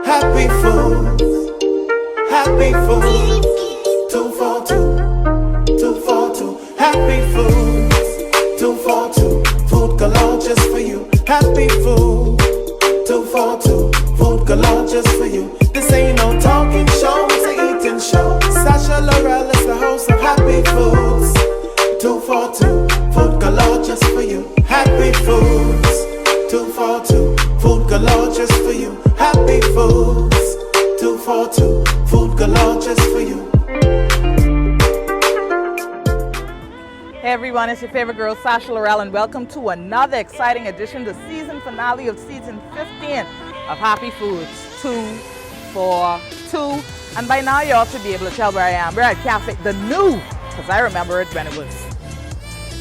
Happy Foods. Happy Foods. 242. 242. Happy Foods. 242. Food galore just for you. Happy Food. 242. Food galore just for you. This ain't no talking show, it's a eating show. Sasha Laurel is the host of Happy Foods. 242. Food galore just for you. Happy Foods. 242. Food galore just for you. Happy Foods. 242. Food galore just for you. Hey everyone, it's your favorite girl, Sasha Laurel, and welcome to another exciting edition, the season finale of season 15 of Happy Foods 242. And by now you ought to be able to tell where I am. We're at Cafe, the new, because I remember it when it was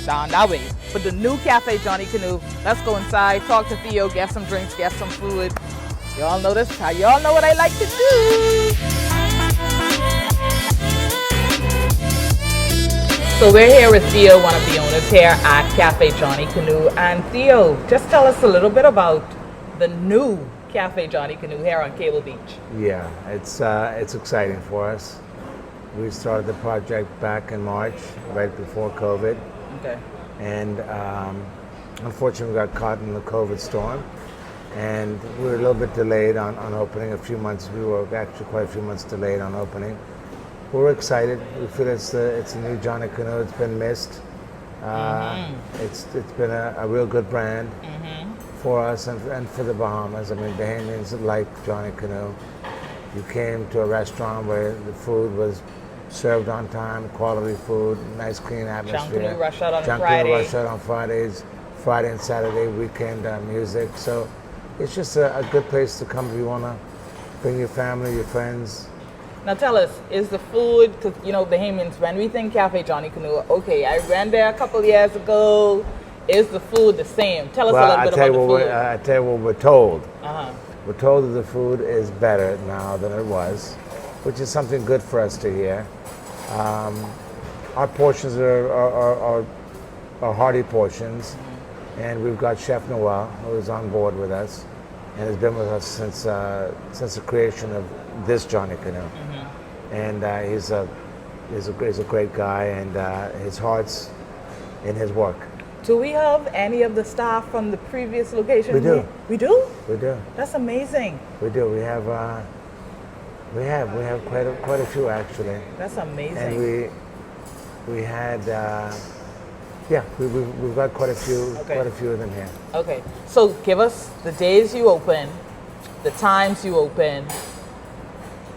down that way, but the new Cafe Johnny Canoe. Let's go inside, talk to Theo, get some drinks, get some food. Y'all know this, y'all know what I like to do. So we're here with Theo, one of the owners here at Cafe Johnny Canoe. And Theo, just tell us a little bit about the new Cafe Johnny Canoe here on Cable Beach. Yeah, it's exciting for us. We started the project back in March, right before COVID. Okay. And unfortunately, we got caught in the COVID storm. And we were a little bit delayed on opening a few months. We were actually quite a few months delayed on opening. We're excited. We feel it's a new Johnny Canoe. It's been missed. It's been a real good brand for us and for the Bahamas. I mean, Bahamians like Johnny Canoe. You came to a restaurant where the food was served on time, quality food, nice clean atmosphere. Canoe rush out on Canoe Friday. rush out on Fridays, Friday and Saturday, weekend music. So it's just a good place to come if you want to bring your family, your friends. Now tell us, is the food, because you know Bahamians, when we think Cafe Johnny Canoe, okay, I ran there a couple years ago, is the food the same? Tell us a little bit about the food. I tell you what we're told. Uh-huh. We're told that the food is better now than it was, which is something good for us to hear. Our portions are hearty portions, and we've got Chef Noel, who is on board with us, and has been with us since the creation of this Johnny Canoe. And he's a great guy, and his heart's in his work. Do we have any of the staff from the previous location? We do. We do? We do. That's amazing. We do. We have quite a few actually. That's amazing. And we had we've got quite a few of them here. Okay, so give us the days you open, the times you open,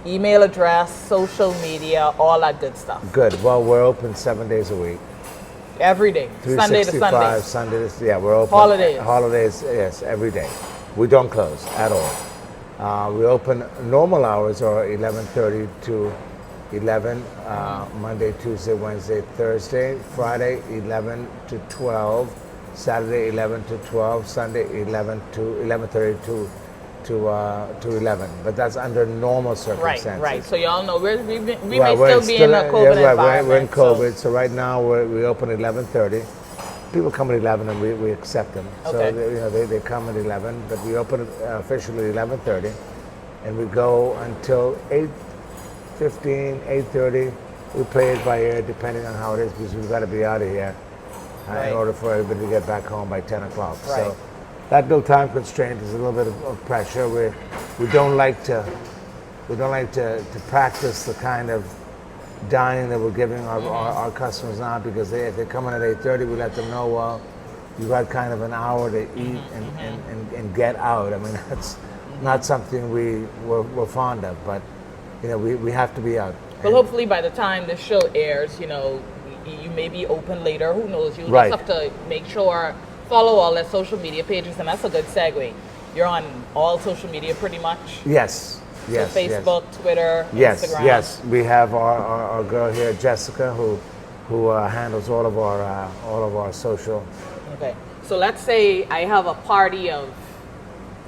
email address, social media, all that good stuff. Good. Well, we're open 7 days a week. Every day, Sunday to Sunday. We're open. Holidays, yes, every day. We don't close at all. We open, normal hours are 11:30 to 11, Monday, Tuesday, Wednesday, Thursday, Friday 11 to 12, Saturday 11 to 12, Sunday 11 to 11:30 to 11. But that's under normal circumstances. Right. So y'all know we may still be in a COVID environment. We're in COVID. So right now we open at 11:30. People come at 11 and we accept them. Okay. So they come at 11, but we open officially at 11:30, and we go until 8:15, 8:30. We play it by ear depending on how it is, because we've got to be out of here in order for everybody to get back home by 10 o'clock. Right. So that little time constraint is a little bit of pressure. We don't like to practice the kind of dining that we're giving our customers now, because if they come in at 8:30, we let them know, well, you got kind of an hour to eat and get out. I mean, that's not something we're fond of, but we have to be out. Well, hopefully by the time this show airs, you may be open later. Who knows? You Right. just have to make sure, follow all their social media pages, and that's a good segue. You're on all social media pretty much? Yes. Yes. So Facebook, Twitter, Instagram. Yes. We have our girl here, Jessica, who handles all of our social. Okay. So let's say I have a party of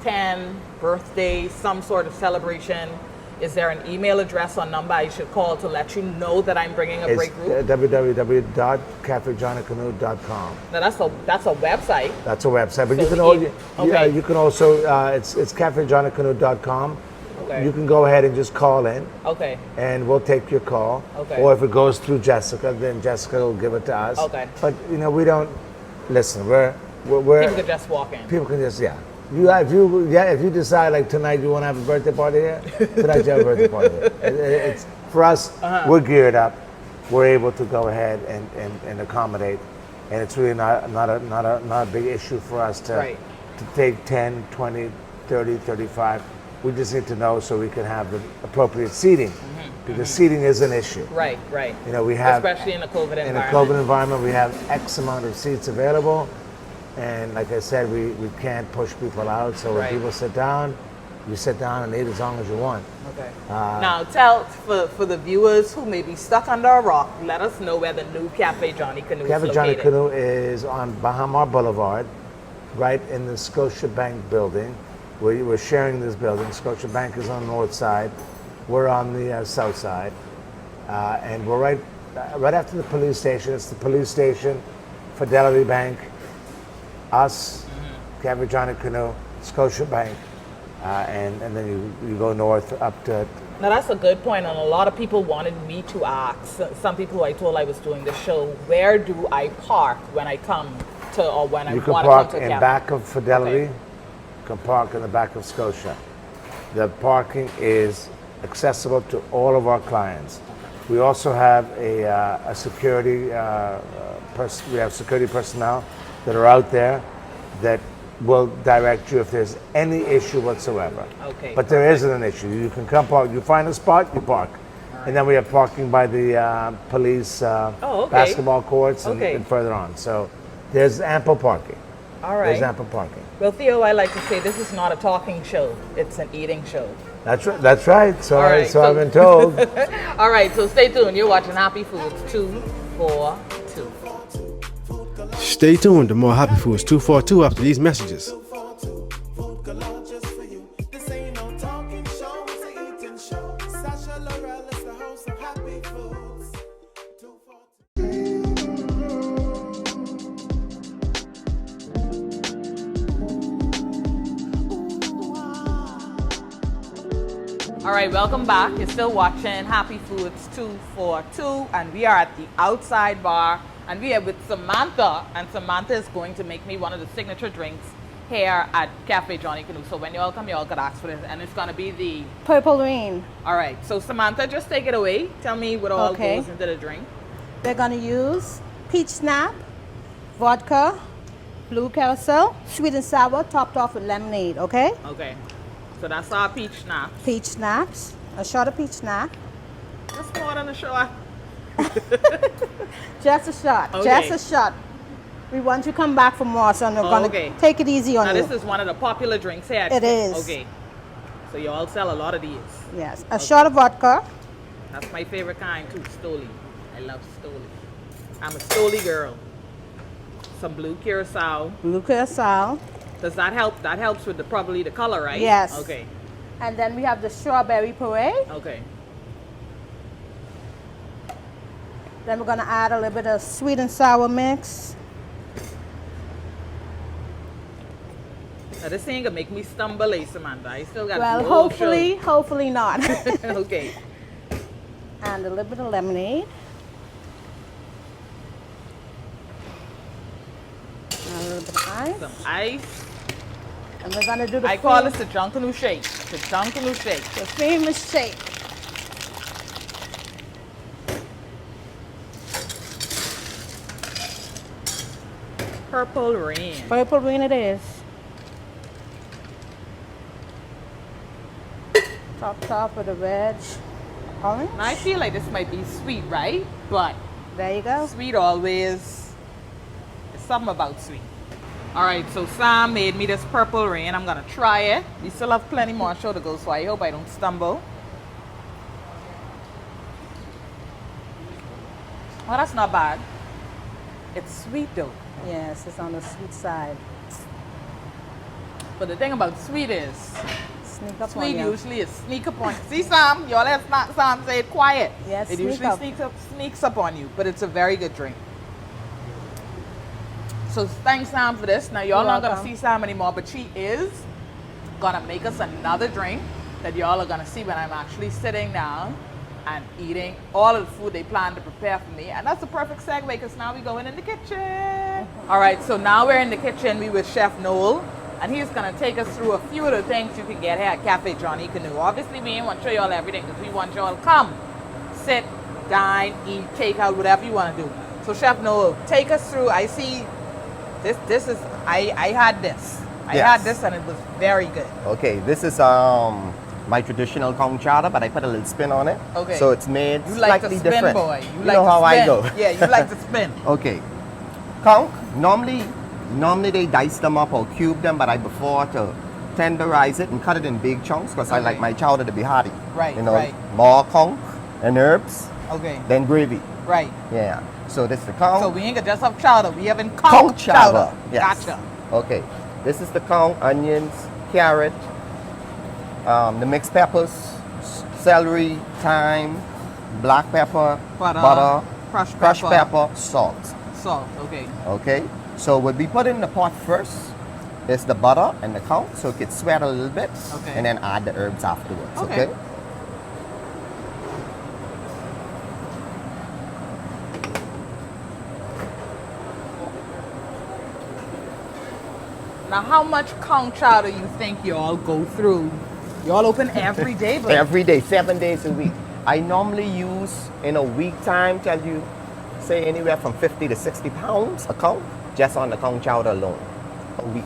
10, birthday, some sort of celebration. Is there an email address or number I should call to let you know that I'm bringing a great group? www.cafejohnnycanoe.com. Now that's a website. That's a website, but So you can you can also it's cafejohnnycanoe.com, Okay. you can go ahead and just call in, Okay. and we'll take your call. Okay. Or if it goes through Jessica, then Jessica will give it to us. Okay. But we don't listen. We're People could just walk in. people can just if you decide like tonight you want to have a birthday party here, tonight you have a birthday party here. It's for us. We're geared up. We're able to go ahead and accommodate, and it's really not a big issue for us to take 10, 20, 30, 35. We just need to know so we can have the appropriate seating, because seating is an issue. Right. We have, especially in a COVID environment. in a COVID environment, we have X amount of seats available, and like I said, we can't push people out. So when people sit down, you sit down and eat as long as you want. Okay. Now tell for the viewers who may be stuck under a rock, let us know where the new Cafe Johnny Canoe is Cafe located. Johnny Canoe is on Bahamas Boulevard, right in the Scotiabank building. We're sharing this building. Scotiabank is on the north side. We're on the south side. And we're right after the police station. It's the police station, Fidelity Bank, us, Cafe Johnny Canoe, Scotiabank, and then you go north up to... Now that's a good point, and a lot of people wanted me to ask, some people who I told I was doing the show, where do I park when I come to, or when I want to come to You can park in back of Fidelity. Okay. You can park in the back of Scotia. The parking is accessible to all of our clients. We also have a security we have security personnel that are out there that will direct you if there's any issue whatsoever. Okay. But there isn't an issue. You can come park. You find a spot, you park. Right. And then we have parking by the police basketball courts and further on. So there's ample parking. All right. There's ample parking. Well, Theo, I like to say this is not a talking show; it's an eating show. That's right. That's right. So, All I've been told. All right. So stay tuned. You're watching Happy Foods 242. Stay tuned to more Happy Foods 242 after these messages. 242, food galore just for you. This ain't no talking show, it's an eating show. Sasha Laurel is the host of Happy Foods 242. All right, welcome back. You're still watching Happy Foods 242, and we are at the outside bar, and we are with Samantha, and Samantha is going to make me one of the signature drinks here at Cafe Johnny Canoe. So when you all come, you all could ask for this, and it's going to be the Purple Rain. All right, so Samantha, just take it away. Tell me what all Okay. goes into the drink. We're going to use peach snap, vodka, blue carousel, sweet and sour, topped off with lemonade, okay? Okay, so that's our peach schnapps. Peach snaps, a shot of peach snap, Just more than a shot. just a shot, Okay. just a shot. We want you to come back for more, so we're going Okay. to take it easy on Now you. this is one of the popular drinks here. It is. Okay, so you all sell a lot of these. Yes, a shot of vodka, That's my favorite kind too, Stoli. I love Stoli. I'm a Stoli girl. Some blue curacao. blue carousel, Does that help? That helps with probably the color, right? Yes. Okay. and then we have the strawberry puree. Okay. Then we're going to add a little bit of sweet and sour mix. Now this ain't gonna make me stumble, Samantha. I still got Well, no hopefully not. sugar. Okay. And a little bit of lemonade. And a little bit of ice. Some ice. And we're gonna do the I call this the Junkanu shake. The Junkanu shake. the famous shake. Purple rain. Purple rain it is. Top off with a veg orange. Now I feel like this might be sweet, right? But There you go. sweet always. There's something about sweet. All right, so Sam made me this purple rain. I'm gonna try it. We still have plenty more show to go, so I hope I don't stumble. Oh, that's not bad. It's sweet though. Yes, it's on the sweet side. But the thing about sweet is, Sneak up on sweet you. usually is sneak up on. See, Sam, y'all let Sam say it quiet. Yes, it sneak usually up. sneaks up on you, but it's a very good drink. So thanks, Sam, for this. Now y'all You're not gonna welcome. see Sam anymore, but she is gonna make us another drink. that y'all are gonna see when I'm actually sitting down and eating all of the food they plan to prepare for me. And that's the perfect segue because now we're going in the kitchen. All right, so now we're in the kitchen. We with Chef Noel, and he's gonna take us through a few of the things you can get here at Cafe Johnny Canoe. Obviously, we ain't want to show y'all everything because we want y'all to come, sit, dine, eat, take out, whatever you want to do. So Chef Noel, take us through. I see this is, I had this. I Yes. had this and it was very good. Okay, this is my traditional conch chowder, but I put a little spin on it. Okay. So it's made You like slightly to spin, different. boy. You like know to how I spin. go. Yeah, you like to spin. Okay. Conch, normally they dice them up or cube them, but I prefer to tenderize it and cut it in big chunks because I Okay. like my chowder to be hearty. Right, You know, right. more conch and herbs, Okay, then gravy. right. Yeah. So this is the conch. So we ain't gonna just have chowder. We having Conch conch chowder. Yes. Gotcha. Okay. This is the conch, onions, carrot, the mixed peppers, celery, thyme, black pepper, Butter, crushed crushed pepper, salt. Salt. Okay. Okay. So what we put in the pot first is the butter and the conch, so it gets sweat a little bit, Okay. and then add the herbs afterwards. Okay. Okay. Now, how much conch chowder you think y'all go through? Y'all open every day, but Every day, 7 days a week. I normally use in a week time, tell you, say anywhere from 50 to 60 pounds a conch, just on the conch chowder alone. A week.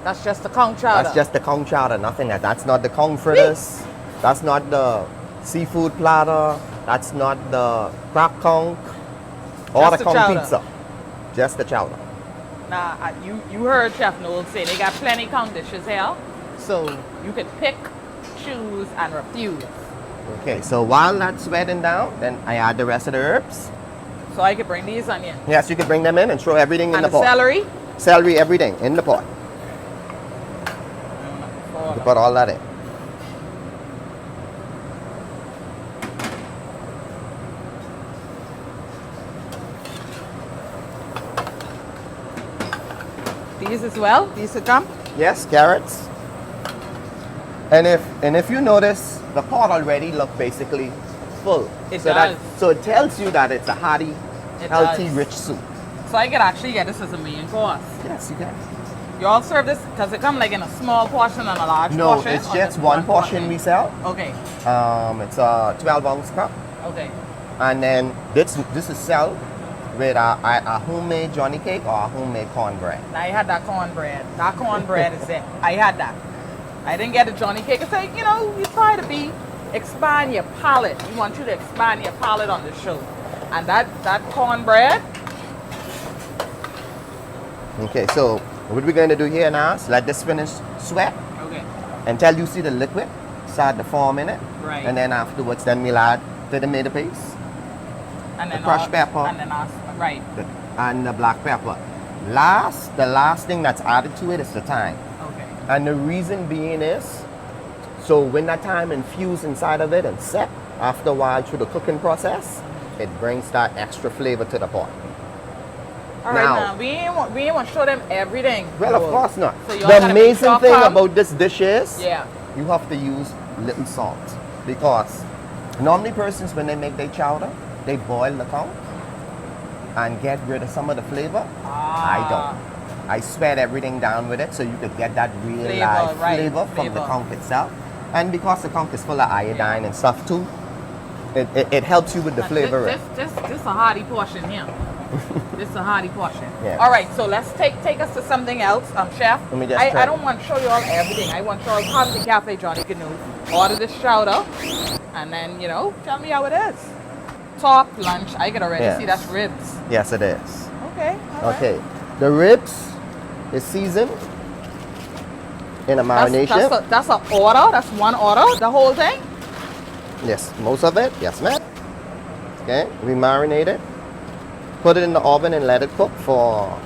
that's just the conch chowder. That's just the conch chowder, nothing else. That's not the conch fritters. That's not the seafood platter. That's not the cracked conch or Just the the conch chowder. pizza. Just the chowder. Now, you heard Chef Noel say they got plenty conch dishes here, so you could pick, choose, and refuse. Okay, so while that's sweating down, then I add the rest of the herbs. So I could bring these onions Yes, you can bring them in and throw everything in and the the pot. celery. Celery, everything in the pot. You put all that in. These as well. These could come. Yes, carrots. And if you notice, the pot already look basically full. It so does. So it tells you that it's a hearty, It healthy, does. rich soup. So I could actually get this as a main course. Yes, you can. You all serve this because it come like in a small portion and a large No, portion? it's or just one portion we sell. Okay, It's a 12-ounce cup. okay. And then this is sold with a homemade Johnny cake or a homemade cornbread. Now I had that cornbread. That cornbread is it. I had that. I didn't get a Johnny cake. It's like, you know, you try to expand your palate. We want you to expand your palate on the show. And that cornbread, Okay, so what we're going to do here now is let this finish sweat okay, until you see the liquid start to form in it. Right. And then afterwards, then we'll add the tomato paste and then crushed pepper. and then right, and the black pepper. The last thing that's added to it is the thyme. okay, And the reason being is, so when that thyme infused inside of it and set, after a while through the cooking process, it brings that extra flavor to the pot. all right. Now- Now we ain't want to show them everything. Well, of Noel. course not. So y'all The gotta make amazing sure thing come. about this dish is, Yeah, you have to use little salt, because normally persons, when they make their chowder, they boil the conch and get rid of some of the flavor. I don't. I sweat everything down with it so you could get that real Flavor, live right, flavor from the flavor. conch itself. And because the conch is full of iodine and stuff too, it helps you with the flavor. This a hearty portion here. This is a hearty portion. Yeah. All right, so let's take us to something else, Chef. Let me just I try. don't want to show you all everything. I want you all to come to Cafe Johnny Canoe, order this chowder, and then tell me how it is. Top lunch. I can already Yes. see that's ribs. Yes, it is. Okay. all right. Okay. The ribs is seasoned in a marination. That's an order. That's one order. The whole thing. Yes, most of it. Yes, ma'am. Okay, we marinate it. Put it in the oven and let it cook for.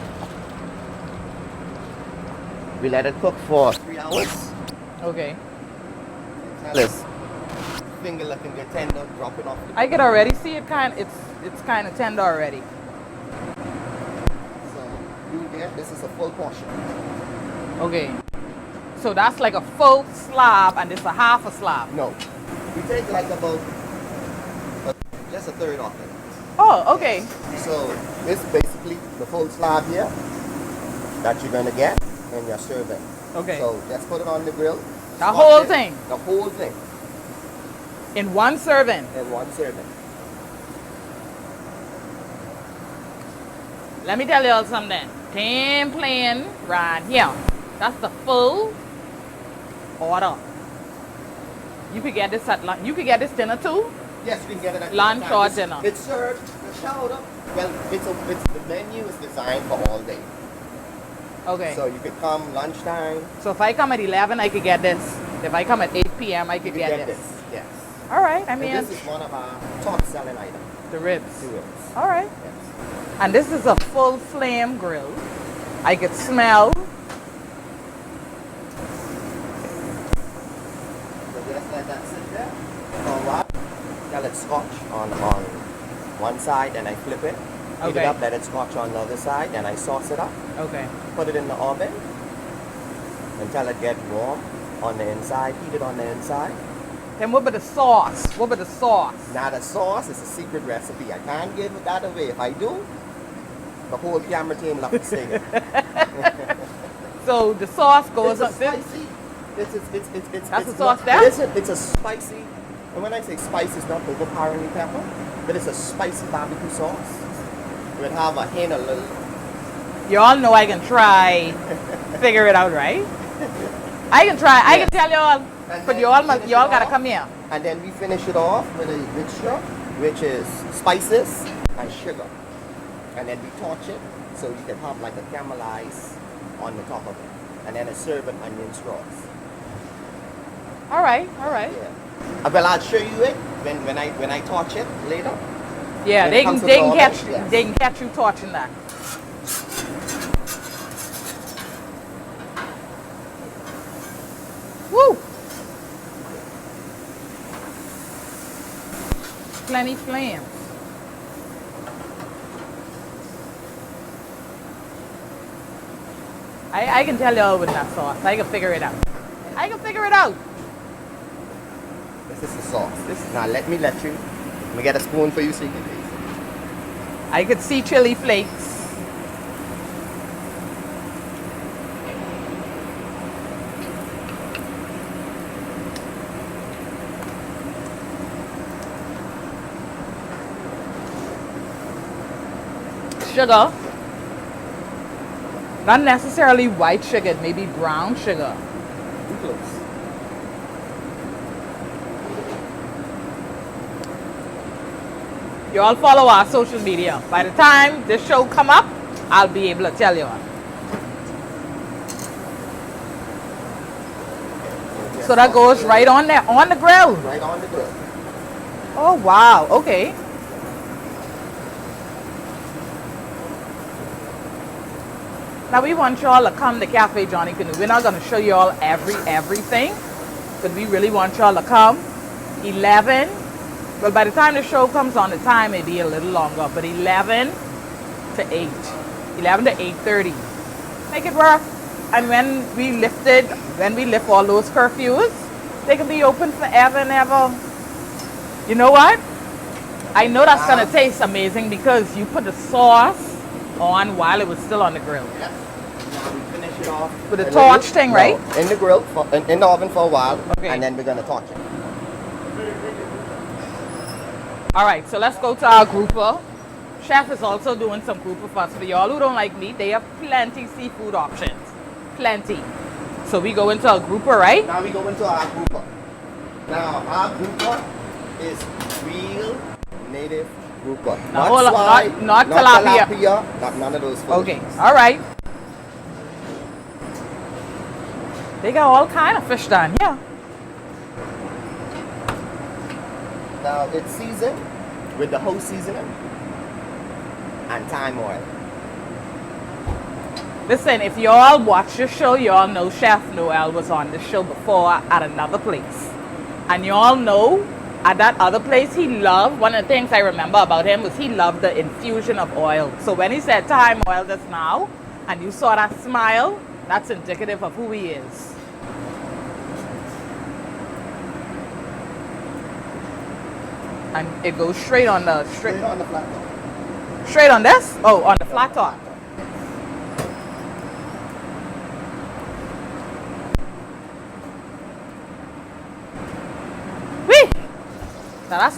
We let it cook for 3 hours. Okay. This finger looking good tender, drop it off. I can already see it. It's kind of tender already. So you get this is a full portion. Okay. So that's like a full slab and this a half a slab. No. We take like about just a third of it. Oh, okay. So this basically the full slab here that you're gonna get and you're serving. Okay. So just put it on the grill. The Watch whole it. thing? The whole thing In one serving. in one serving. Let me tell you all something. Game plan right here. That's the full order. You could get this at lunch. You could get this dinner too. Yes, you can get it at Lunch any or time. dinner? It's served, the chowder. Well, the menu is designed for all day. Okay. So you could come lunchtime. So if I come at 11, I could get this. If I come at 8 p.m., I could You get can this. Yes. All right. I And mean, this is one of our top selling items. the ribs. The ribs. All right. Yes. And this is a full flame grill. I could smell. So just let that sit there for a while. Let it scotch on one side and I flip it. Heat it Okay. up, let it scotch on the other side and I sauce it up. Okay. Put it in the oven until it gets warm on the inside. Heat it on the inside. Then what about the sauce? What about the sauce? Now the sauce is a secret recipe. I can't give that away. If I do, the whole camera team will have to sing. So the sauce goes It's a up. spicy. It's That's the it's sauce not- there? It's a spicy. And when I say spicy, it's not overpoweringly pepper, but it's a spicy barbecue sauce. It would have a hint of little. You all know I can try, figure it out, right? I can try. I can tell you all, And but then you all finish it gotta off. come here. And then we finish it off with a mixture, which is spices and sugar. And then we torch it so you can have like a caramelize on the top of it. And then it's served with onion straws. All right, all right. Yeah. Well, I'll show you it when I torch it later. Yeah, When they it can comes to they can the catch oven, yes. they can catch you torching that. Woo! Plenty flames. I can tell you all with that sauce. I can figure it out. I can figure it out. This is the sauce. Now let me get a spoon for you so you can taste it. I could see chili flakes. Sugar. Not necessarily white sugar, maybe brown sugar. Too close. You all follow our social media. By the time this show come up, I'll be able to tell you all. So that goes right on there, on the grill. Right on the grill. Oh, wow. Okay. Now we want y'all to come to Cafe Johnny Canoe. We're not going to show you all everything, but we really want y'all to come. 11. Well, by the time the show comes on, the time may be a little longer, but 11 to 8. 11 to 8:30. Make it work. And when we lift all those curfews, they can be open forever and ever. You know what? I know that's going to taste amazing because you put the sauce on while it was still on the grill. Yep. Now we finish it off With the in torch grill- thing, no, right? In the grill, in the oven for a while, Okay. and then we're gonna torch it. All right, so let's go to our grouper. Chef is also doing some grouper for us. For y'all who don't like meat, they have plenty seafood options. Plenty. So we go into a grouper, right? Now we go into our grouper. Now our grouper is real native grouper. Now, hold on, not tilapia. None of those. Okay, foolishness. all right. They got all kind of fish down here. Now it's seasoned with the whole seasoning and thyme oil. Listen, if y'all watch the show, y'all know Chef Noel was on the show before at another place. And y'all know at that other place he loved, one of the things I remember about him was he loved the infusion of oil. So when he said thyme oil just now, and you saw that smile, that's indicative of who he is. And it goes straight on the Straight on the flat top. straight on this? Oh, on the flat top. Whee! Now that's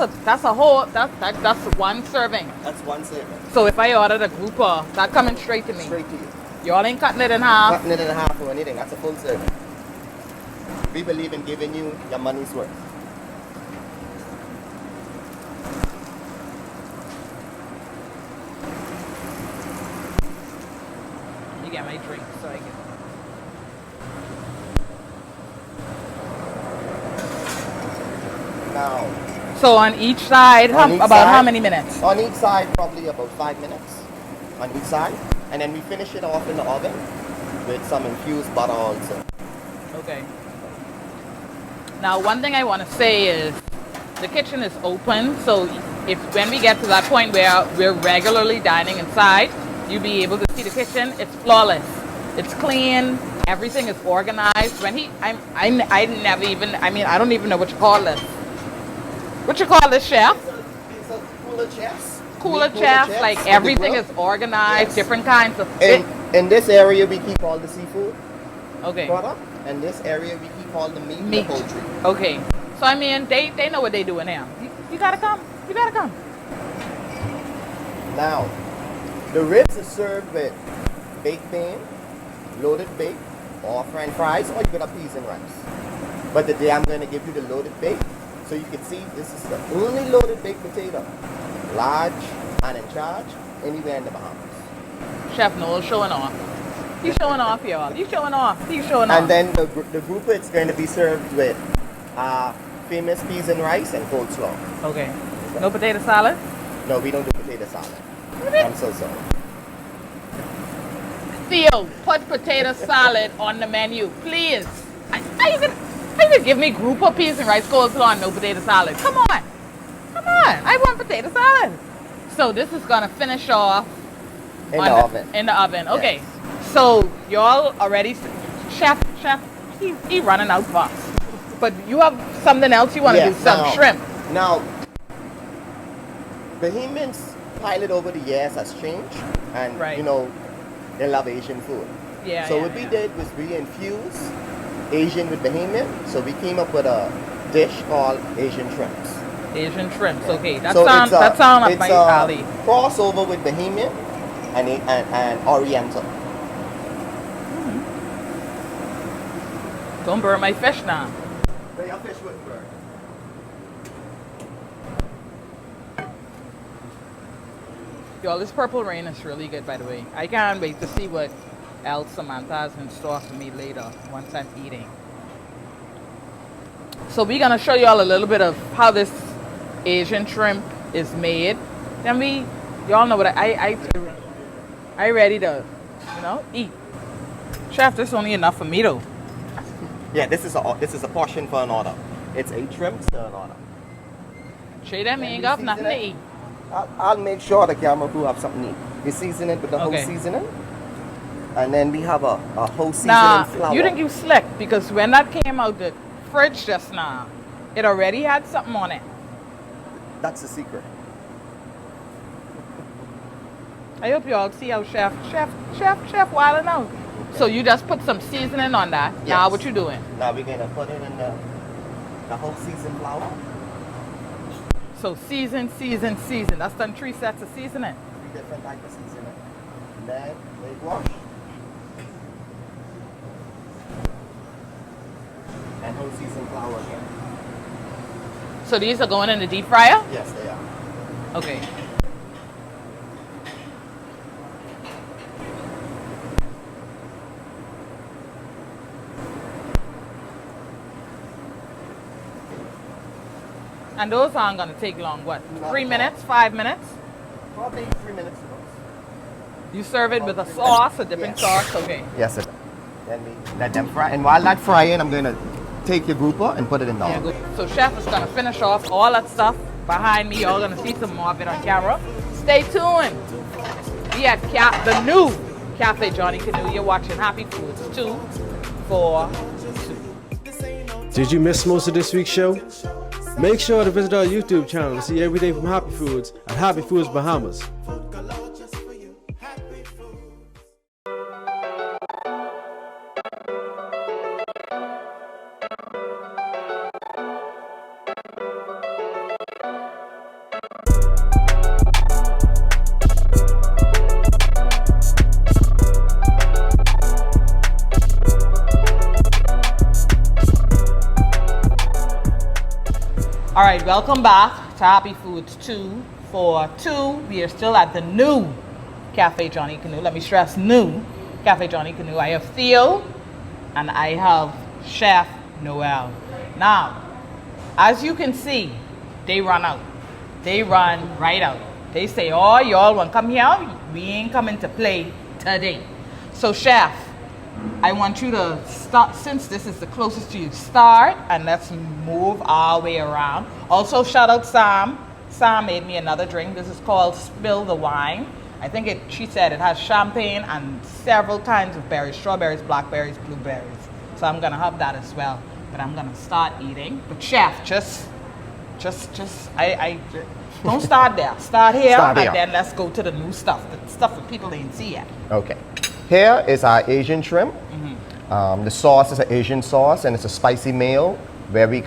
one serving. That's one serving. So if I ordered a grouper, that coming straight to me. Straight to you. Y'all ain't cutting it in half. Cutting it in half or anything. That's a full serving. We believe in giving you your money's worth. You get my drink, so I get. Now, So on each side, On each about side? how many minutes? on each side, probably about 5 minutes. On each side. And then we finish it off in the oven with some infused butter also. Okay. Now, one thing I want to say is the kitchen is open, so if when we get to that point where we're regularly dining inside, you'll be able to see the kitchen. It's flawless. It's clean. Everything is organized. When I never even, I don't even know what you call this. What you call this, chef? It's a cooler chest. Cooler Meat chef. chest Like with the everything grill. is organized. Yes. Different kinds of In this area, we keep all the seafood Okay. product. And this area, we keep all the meat, Meat. and the poultry. Okay. So they know what they doing now. You gotta come. You gotta come. Now, the ribs are served with baked bean, loaded baked, or french fries, or you could have peas and rice. But today I'm going to give you the loaded baked. So you can see this is the only loaded baked potato. Large and in charge anywhere in the Bahamas. Chef Noel showing off. He's showing off, y'all. He's showing off. He's showing off. And then the grouper is going to be served with famous peas and rice and coleslaw. Okay. No potato salad? No, we don't do potato salad. I'm so sorry. Theo, put potato salad on the menu, please. How you gonna give me grouper peas and rice coleslaw and no potato salad? Come on. Come on. I want potato salad. So this is gonna finish off In the oven. In the oven. Okay. Yes. So y'all already chef, he running out fast. But you have something else you want to do, some shrimp. Now, Bahamians pilot over the years has changed, and Right. you know, they love Asian food. Yeah. So yeah, what we yeah. did was we infused Asian with Bahamian. So we came up with a dish called Asian shrimps. Asian shrimps. Okay. That So sounds up my alley. Crossover with Bahamian and Oriental. Don't burn my fish now. So your fish wouldn't burn. Y'all, this purple rain is really good, by the way. I can't wait to see what else Samantha has in store for me later once I'm eating. So we're gonna show y'all a little bit of how this Asian shrimp is made. Then y'all know what I ready to, eat. Chef, this is only enough for me though. Yeah, this is a portion for an order. It's 8 shrimps to an order. Shay, them ain't got nothing to eat. I'll make sure the camera crew have something to eat. We season it with the whole Okay. seasoning. And then we have a whole seasoning Nah, flour. you think you slick because when that came out the fridge just now, it already had something on it. That's the secret. I hope you all see how chef wilding out. So you just put some seasoning on that. Now Yes. what you doing? Now we're gonna put it in the whole seasoned flour. So season. That's done 3 sets of seasoning. 3 different types of seasoning. Then leg wash. And whole seasoned flour again. So these are going in the deep fryer? Yes, they are. Okay. And those aren't gonna take long, what? Not 3 at all. minutes, 5 minutes? Probably 3 minutes to roast. You serve it with a sauce, a dipping Yes. sauce, okay. Yes, sir. Then we let them fry. And while that frying, I'm gonna take your grouper and put it in the Yeah, oven. good. So chef is gonna finish off all that stuff behind me. Y'all gonna see some more of it on camera. Stay tuned. We at the new Cafe Johnny Canoe. You're watching Happy Foods 242. Did you miss most of this week's show? Make sure to visit our YouTube channel to see everything from Happy Foods at Happy Foods Bahamas. Food galore just for you. Happy Foods. All right, welcome back to Happy Foods 242. We are still at the new Cafe Johnny Canoe. Let me stress, new Cafe Johnny Canoe. I have Theo and I have Chef Noel. Now, as you can see, they run out. They run right out. They say, oh, y'all want to come here? We ain't coming to play today. So, Chef, I want you to start, since this is the closest to you, start and let's move our way around. Also, shout out Sam. Sam made me another drink. This is called Spill the Wine. I think she said it has champagne and several kinds of berries, strawberries, blackberries, blueberries. So I'm gonna have that as well. But I'm gonna start eating. But Chef, I don't start there. Start here, and then let's go to the new stuff, the stuff that people ain't see yet. Okay. Here is our Asian shrimp. The sauce is an Asian sauce, and it's a spicy meal where we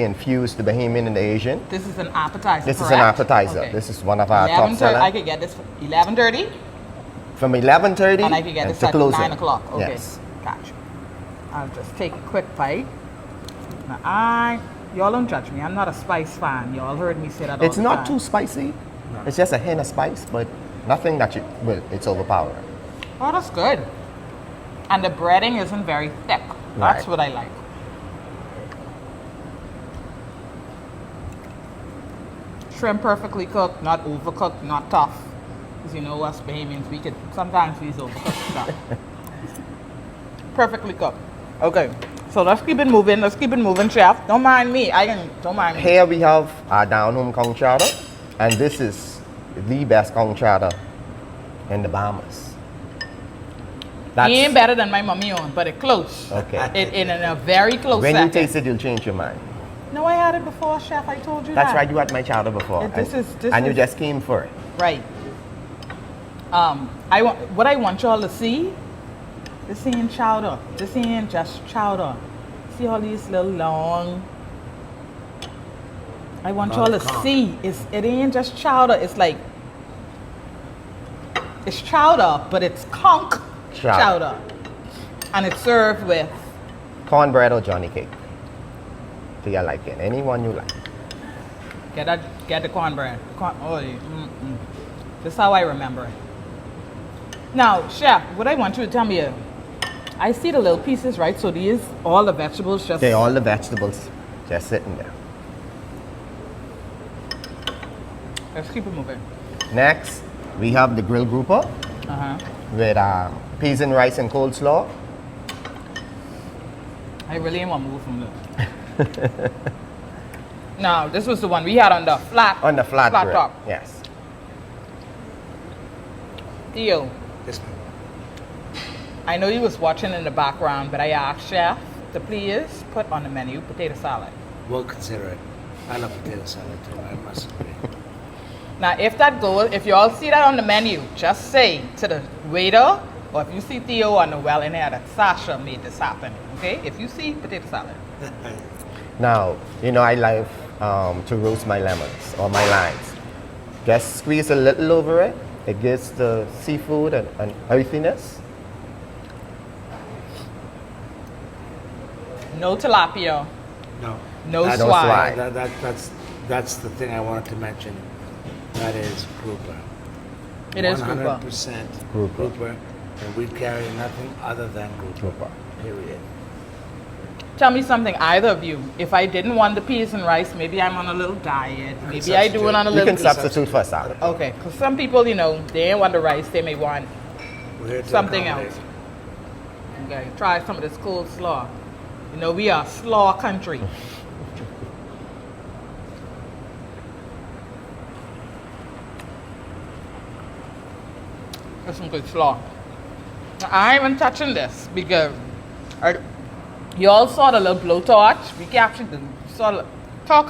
infuse the Bahamian and the Asian. This is an appetizer. This correct? is an appetizer. Okay. This is one of our top sellers. I could get this for 11:30, From 11:30 and I could get this to at closing. 9 o'clock. Okay, Yes. gotcha. I'll just take a quick bite. Now y'all don't judge me. I'm not a spice fan. Y'all heard me say that all It's the not time. too spicy. It's just a hint of spice, but nothing that it's overpowering. Oh, that's good. And the breading isn't very thick. That's Right. what I like. Shrimp perfectly cooked, not overcooked, not tough. Because you know us Bahamians, sometimes we overcook stuff. Perfectly cooked. Okay, so let's keep it moving. Let's keep it moving, Chef. Don't mind me. Don't mind me. Here we have our down-home conch chowder, and this is the best conch chowder in the Bahamas. It ain't better than my mommy own, but it's close. Okay. It in a very close When second. you taste it, you'll change your mind. No, I had it before, Chef. I told you That's that. right, you had my chowder before. This and you is- just came for it. Right. What I want y'all to see, this ain't chowder. This ain't just chowder. See all these little long. I want y'all to see, it ain't just chowder. It's like, it's chowder, but it's conch chowder. And it's served with Cornbread or Johnny cake. Do you like it? Anyone you like. get the cornbread. This is how I remember it. Now, Chef, what I want you to tell me is, I see the little pieces, right? So these, all the vegetables just... They're all the vegetables just sitting there. Let's keep it moving. Next, we have the grilled grouper with peas and rice and coleslaw. I really want to move from this. Now, this was the one we had on the flat grill. top. Yes. Theo, Yes, ma'am. I know you was watching in the background, but I asked Chef to please put on the menu potato salad. We'll consider it. I love potato salad too, I must agree. Now, if that goes, if you all see that on the menu, just say to the waiter, or if you see Theo or Noel in there, that Sasha made this happen, okay? If you see potato salad. Now, you know I love to roast my lemons or my limes. Just squeeze a little over it. It gives the seafood an earthiness. No tilapia, No. no That's- swai. That's the thing I wanted to mention. That is grouper. It is grouper. 100% Grouper. grouper. And we carry nothing other than grouper. Period. Tell me something, either of you. If I didn't want the peas and rice, maybe I'm on a little diet. Maybe I do it on a You little... can substitute for salad. Okay, because some people, you know, they ain't want the rice. They may want We're here to something accommodate. else. Okay, try some of this coleslaw. You know, we are slaw country. That's some good slaw. Now, I ain't even touching this because you all saw the little blowtorch. We captured the saw the Talk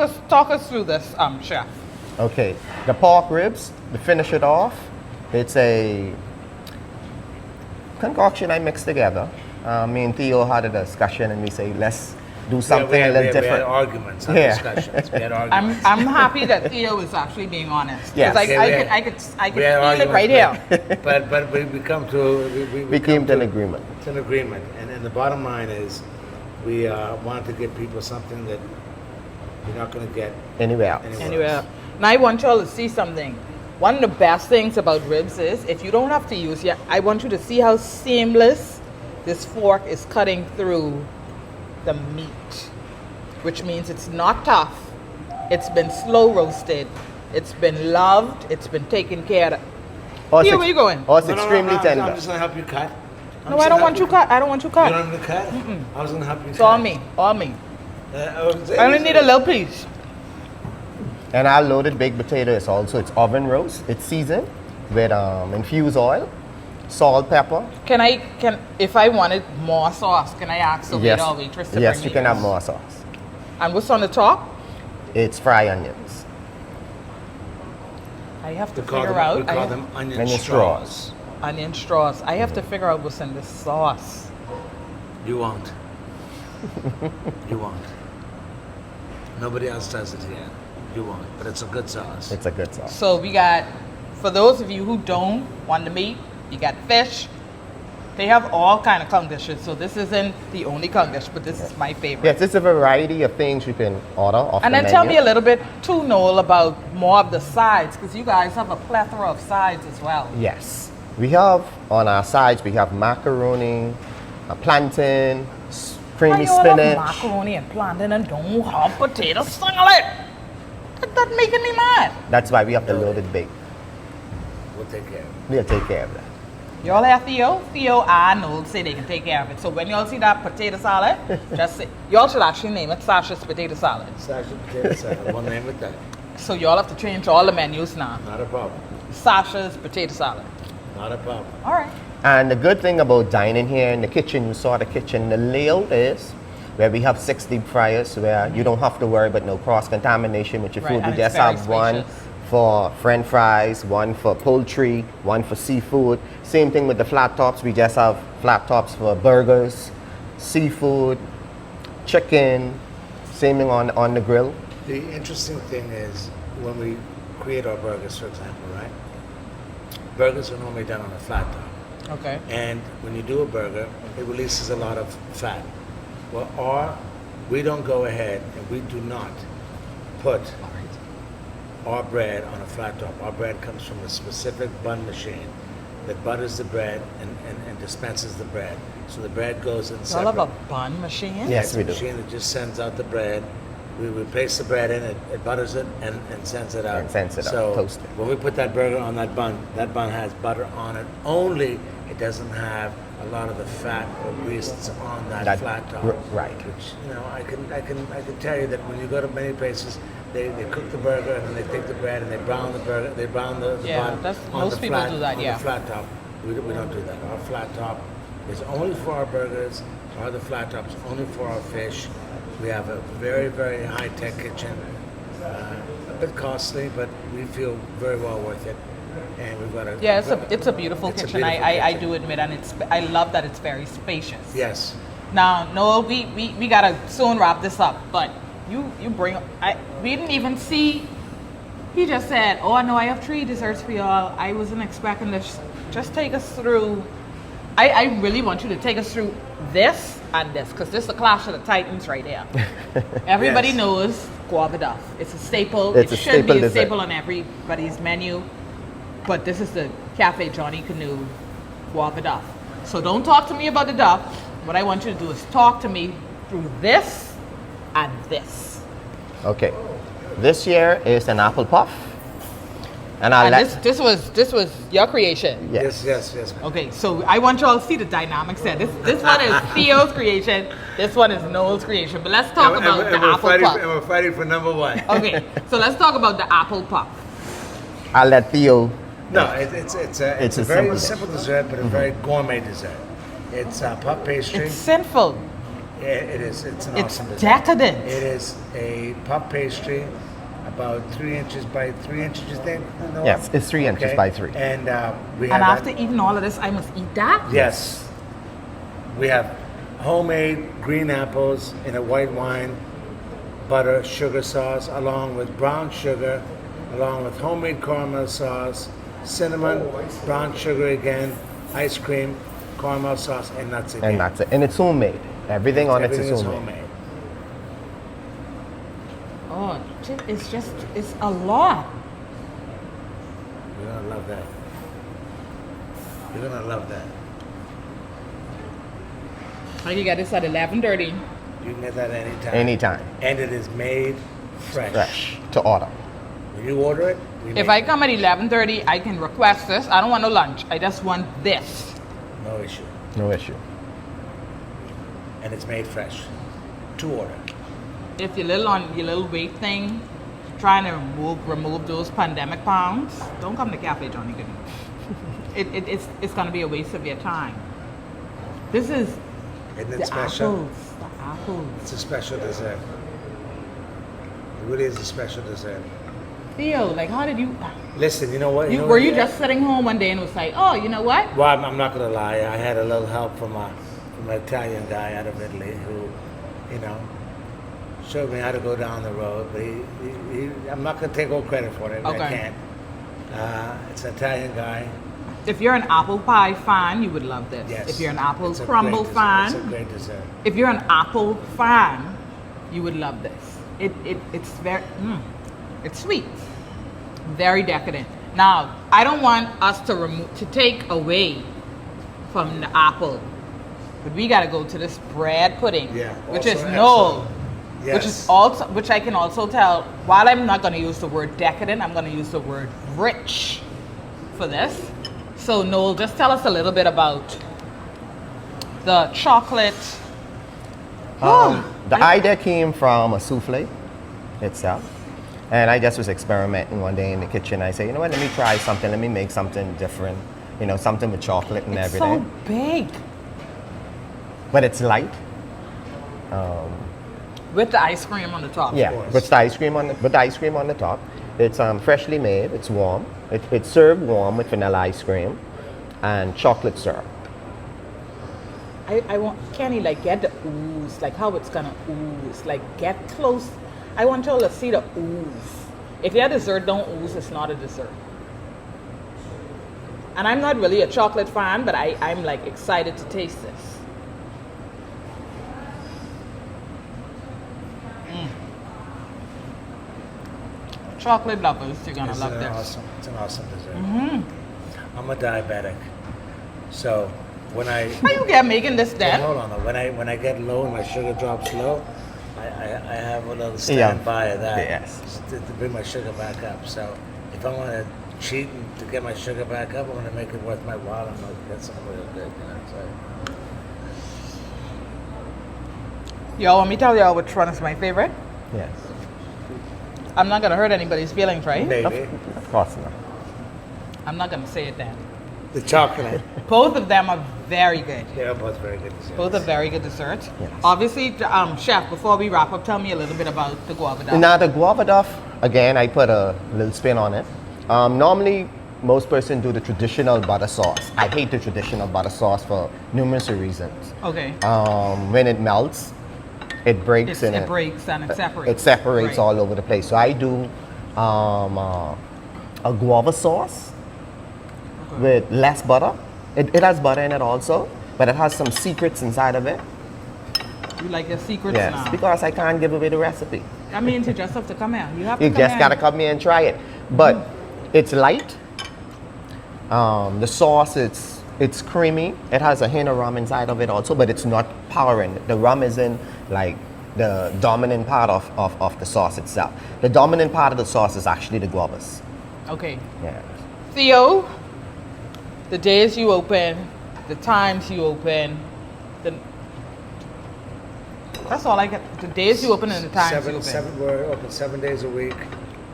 us through this, chef. Okay, the pork ribs, to finish it off, it's a concoction I mixed together. Me and Theo had a discussion and we say, let's do something a little different. We had arguments, not Yeah. discussions. We had arguments. I'm happy that Theo is actually being honest. Yes. 'Cause Okay, I could we had feel it right arguments, here. But we come to We came to an agreement. It's an agreement, and the bottom line is, we wanted to give people something that you're not going to get Anywhere else. Anyway, now I want y'all to see something. One of the best things about ribs is if you don't have to use your, I want you to see how seamless this fork is cutting through the meat, which means it's not tough. It's been slow roasted. It's been loved. It's been taken care of. Here, where you going? Oh, it's No, no, no, extremely I'm tender. just going to help you cut. No, I don't want you cut. I don't want you You cut. don't want me to cut? I was going to help you It's cut. all me. All me. I I only need a little piece. And our loaded baked potato is also, it's oven roast. It's seasoned with infused oil, salt, pepper. If I wanted more sauce, can I ask the waiter or waitress to Yes, bring you me can have more? more sauce. And what's on the top? It's fried onions. I have to We call figure them, out. we call them onion Onion straws. Onion straws. I have to figure out what's in this sauce. You won't. You won't. Nobody else does it here. You won't. But it's a good sauce. It's a good sauce. So we got, for those of you who don't want the meat, you got fish. They have all kind of kung dishes, so this isn't the only kung dish, but this is my favorite. Yes, it's a variety of things you can order off And the then tell me menu. a little bit too, Noel, about more of the sides, because you guys have a plethora of sides as well. Yes. We have, on our sides, we have macaroni, plantain, creamy Why you all have spinach. macaroni and plantain and don't have potato salad? That's making me mad. That's why we have the loaded baked. We'll take care of it. We'll take care of that. Y'all have Theo? Theo and Noel say they can take care of it. So when y'all see that potato salad, just say, y'all should actually name it Sasha's Potato Salad. Sasha potato salad. We'll name it that. So y'all have to change all the menus now. Not a problem. Sasha's Potato Salad. Not a problem. All right. And the good thing about dining here in the kitchen, you saw the kitchen, the layout is where we have 6 deep fryers where you don't have to worry about no cross-contamination with your Right, food. We and just it's very have one spacious. for french fries, one for poultry, one for seafood. Same thing with the flat tops. We just have flat tops for burgers, seafood, chicken, same thing on the grill. The interesting thing is when we create our burgers, for example, right? Burgers are normally done on a flat top. Okay. And when you do a burger, it releases a lot of fat. Well, we don't go ahead and we do not put our bread on a flat top. Our bread comes from a specific bun machine that butters the bread and dispenses the bread. So the bread goes in Y'all separate. have a bun machine? Yes, It's we a do. machine that just sends out the bread. We place the bread in, it butters it, and sends it out. And sends it out, so toasted. when we put that burger on that bun has butter on it. Only it doesn't have a lot of the fat or grease that's on that flat top. Right. Which I can tell you that when you go to many places, they cook the burger and then they take the bread and they brown the burger, they brown the Yeah, bun that's- on most the people flat, do that, on yeah. the flat top. We don't do that. Our flat top is only for our burgers. Our the flat tops only for our fish. We have a very, very high-tech kitchen. A bit costly, but we feel very well worth it. And we've got a Yeah, it's a beautiful it's a kitchen. beautiful I kitchen. do admit, and I love that it's very spacious. Yes. Now, Noel, we gotta soon wrap this up, but you bring. We didn't even see. He just said, "Oh no, I have 3 desserts for y'all." I wasn't expecting this. Just take us through. I really want you to take us through this and this, because this is the clash of the titans right here. Everybody Yes. knows guava duff. It's a staple. It's it a should staple be a dessert. staple on everybody's menu. But this is the Cafe Johnny Canoe guava duff. So don't talk to me about the duff. What I want you to do is talk to me through this and this. Okay. This here is an apple puff. And I'll And let... this was your creation. Yes. Yes. Okay, so I want y'all to see the dynamics there. This one is Theo's creation. This one is Noel's creation. But let's talk about the apple puff. And we're fighting for number 1. Okay, so let's talk about the apple puff. I'll let Theo... No, it's a a very simple simple dessert, but a very gourmet dessert. It's puff pastry. It's sinful. It is. It's an It's awesome dessert. decadent. It is a puff pastry, about 3 inches by 3 inches. You think? Noah? Yes, it's 3 inches by 3. And we have And that- after eating all of this, I must eat that? Yes. We have homemade green apples in a white wine, butter, sugar sauce, along with brown sugar, along with homemade caramel sauce, cinnamon, brown sugar again, ice cream, caramel sauce, and nuts again. And that's it. And it's homemade. Everything on it Everything is is homemade. homemade. Oh, it's a lot. You're gonna love that. You're gonna love that. I can get this at 11:30. You can get that anytime. Anytime. And it is made fresh. Fresh to order. When you order it, we If make I come at 11:30, I can request this. I don't want no lunch. I just want this. no issue. No issue. And it's made fresh. To order. If you're little on your little weight thing, trying to remove those pandemic pounds, don't come to Cafe Johnny Canoe. It's going to be a waste of your time. This is Isn't it the special? apples. The apples. It's a special dessert. It really is a special dessert. Theo, like, how did you? Listen, you know what? Were you just sitting home one day and was like, oh, you know what? Well, I'm not gonna lie. I had a little help from an Italian guy out of Italy who, showed me how to go down the road. But I'm not gonna take all credit for it. Okay. I can't. It's an Italian guy. If you're an apple pie fan, you would love this. Yes. If you're an apple It's a crumble great fan, dessert. It's a great dessert. if you're an apple fan, you would love this. It's very, it's sweet, very decadent. Now, I don't want us to take away from the apple, but we got to go to this bread pudding, Yeah, which also is excellent. Yes. Yes. Which I can also tell. While I'm not going to use the word decadent, I'm going to use the word rich for this. So Noel, just tell us a little bit about the chocolate. The idea came from a souffle itself. And I just was experimenting one day in the kitchen. I said, you know what, let me try something. Let me make something different. Something with chocolate and It's everything. so big. But it's light. With the ice cream on the top. Yeah, course. with the ice cream on the top. It's freshly made. It's warm. It's served warm with vanilla ice cream and chocolate syrup. I want Kenny, like, get the ooze, like how it's gonna ooze, like get close. I want y'all to see the ooze. If your dessert don't ooze, it's not a dessert. And I'm not really a chocolate fan, but I'm like excited to taste this. Chocolate lovers, you're gonna love this. It's an awesome dessert. I'm a diabetic, so when I How you get making this then? hold on, when I get low and my sugar drops low, I have a little standby of that Yes. to bring my sugar back up. So if I want to cheat and to get my sugar back up, I'm going to make it worth my while. I'm going to get something real good. So. Y'all want me to tell y'all which one is my favorite? Yes. I'm not gonna hurt anybody's feelings, right? Maybe Of course not. I'm not gonna say it then. the chocolate. Both of them are very good. They're both very good desserts. Both are very good desserts. Yes. Obviously, Chef, before we wrap up, tell me a little bit about the guava duck. Now the guava duff, again, I put a little spin on it. Normally, most person do the traditional butter sauce. I hate the traditional butter sauce for numerous reasons. Okay. When it melts, it breaks It breaks and it separates. It separates Right. all over the place. So I do a guava sauce with less butter. It has butter in it also, but it has some secrets inside of it. You like your secrets Yes, now. because I can't give away the recipe. I mean, you just have to come here. You have to You come just here. gotta come here and try it. But it's light. The sauce, it's creamy. It has a hint of rum inside of it also, but it's not powering. The rum isn't like the dominant part of the sauce itself. The dominant part of the sauce is actually the guavas. Okay. Yeah. Theo, the days you open, the times you open, that's all I get. The days you open and the times you open. We're open 7 days a week,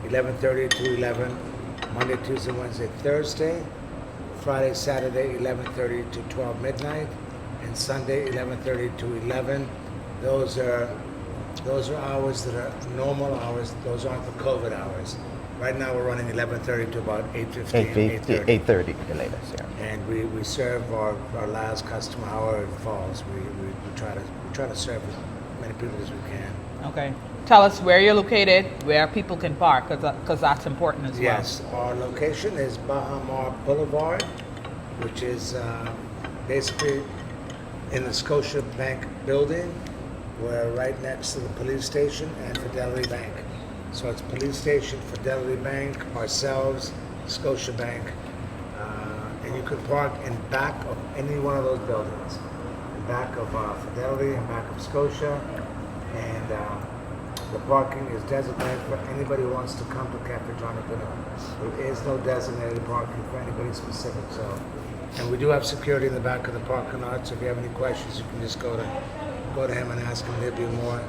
11:30 to 11, Monday, Tuesday, Wednesday, Thursday, Friday, Saturday, 11:30 to 12 midnight, and Sunday, 11:30 to 11, Those are hours that are normal hours. Those aren't the COVID hours. Right now we're running 11:30 to about 8:15, 8:30. 8:30 the latest, yeah. And we serve our last customer however it falls. We try to serve as many people as we can. Okay. Tell us where you're located, where people can park, because that's important as well. Yes, our location is Bahamas Boulevard, which is basically in the Scotia Bank building. We're right next to the police station and Fidelity Bank. So it's police station, Fidelity Bank, ourselves, Scotia Bank, and you can park in back of any one of those buildings, in back of Fidelity, in back of Scotia, and the parking is designated for anybody who wants to come to Cafe Johnny Canoe. There is no designated parking for anybody specific. So, and we do have security in the back of the parking lot. So if you have any questions, you can just go to him and ask him. He'll be more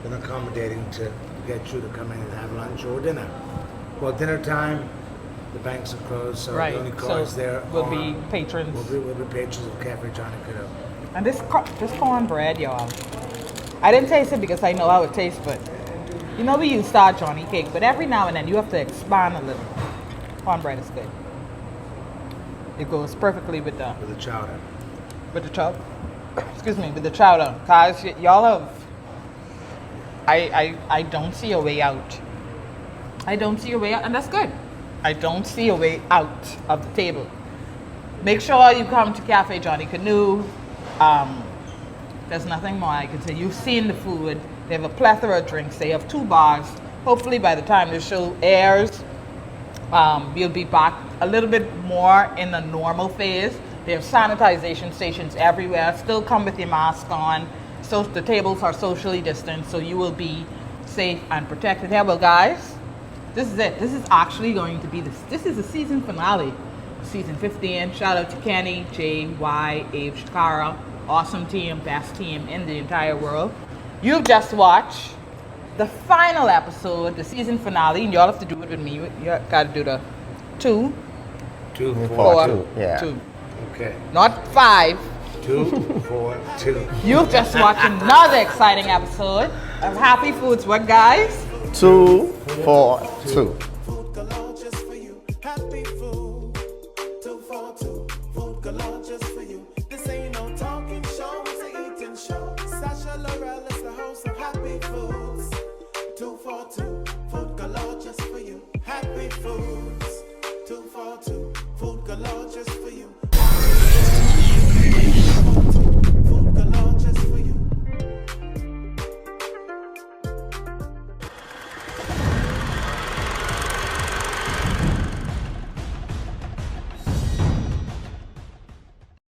than accommodating to get you to come in and have lunch or dinner. Well, dinner time, the banks are closed, so Right. the only cars there will be patrons. will be patrons of Cafe Johnny Canoe. And this cornbread, y'all. I didn't taste it because I know how it tastes, but you know we use Star Johnny cake, but every now and then you have to expand a little. Cornbread is good. It goes perfectly with the Chowder. Excuse me, with the chowder. Guys, y'all have. I don't see a way out. I don't see a way out, and that's good. I don't see a way out of the table. Make sure you come to Cafe Johnny Canoe. There's nothing more I can say. You've seen the food. They have a plethora of drinks. They have 2 bars. Hopefully by the time the show airs, we'll be back a little bit more in the normal phase. They have sanitization stations everywhere. Still come with your mask on. So the tables are socially distanced, so you will be safe and protected. Yeah, well, guys, this is it. This is actually going to be this is the season finale, season 15. Shout out to Kenny, Jay, Y, Abe, Shakara. Awesome team, best team in the entire world. You've just watched the final episode, the season finale, and y'all have to do it with me. You got to do the 2, 2, 4, 4, 2, yeah. 2. Okay. Not 5. 2, 4, 2. You've just watched another exciting episode of Happy Foods. What, guys? 2, 4, 2. Food galore just for you. Happy food. 2 for 2. Food galore just for you. This ain't no talking show, it's an eating show. Sasha Laurel is the host of Happy Foods. 2 for 2. Food galore just for you. Happy food.